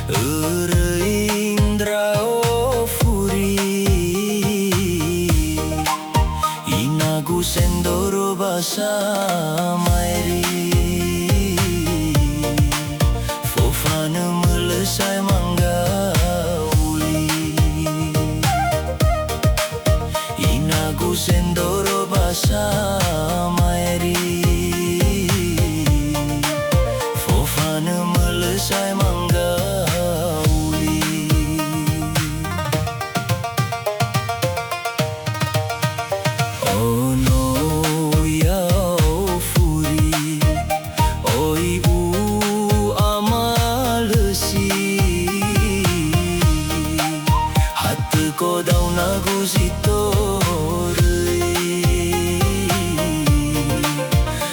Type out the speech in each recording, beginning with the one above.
Indra o furi Inagu sendoro basa mairi Fofana melesai mangga uli Inagu sendoro basa mairi Fofana melesai mangga ko daw nagusito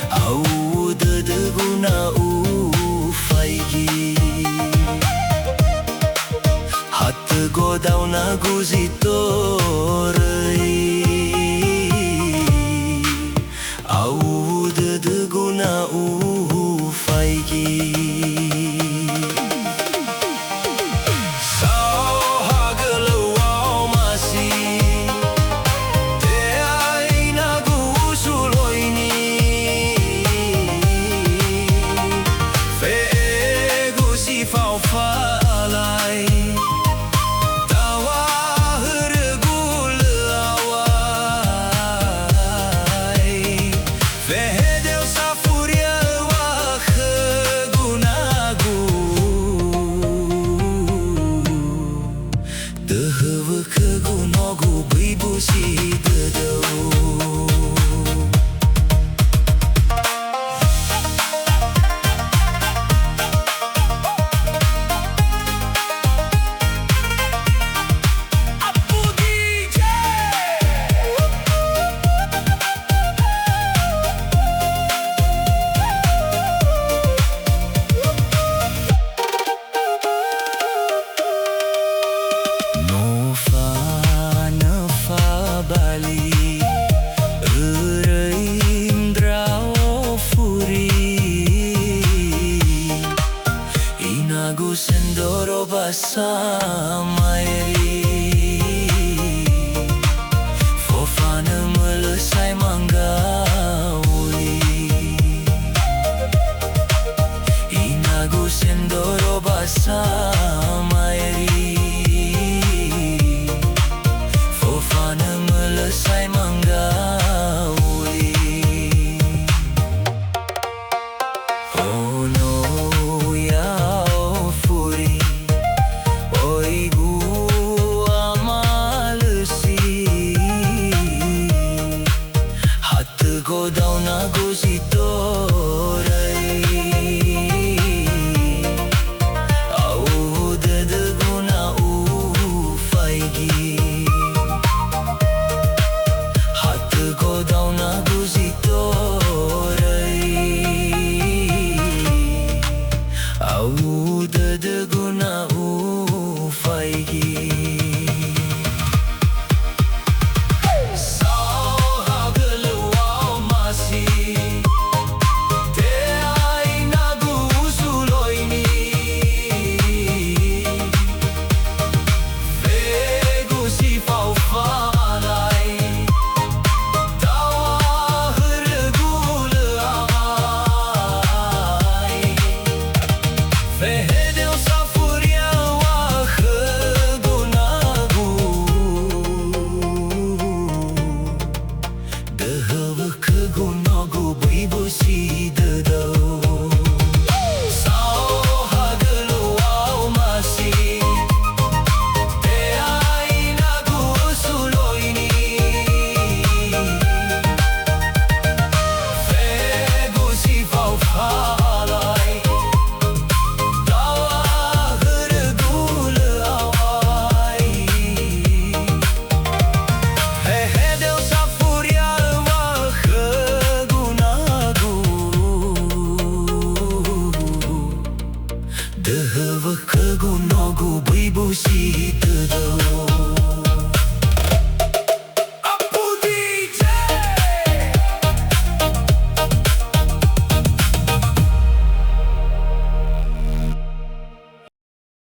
au dadaguna ufaigi hat ko daw nagusito au dadaguna ufaigi Inagu sendoro basa mairi Fofana melesai mangga uli Inagu sendoro basa mairi Fofana melesai mangga uli Oh no ko daw nagusito au dadaguna ufaigi hat ko daw nagusito au dadaguna ufaigi Dăhăvă că gunogu băi busi tădău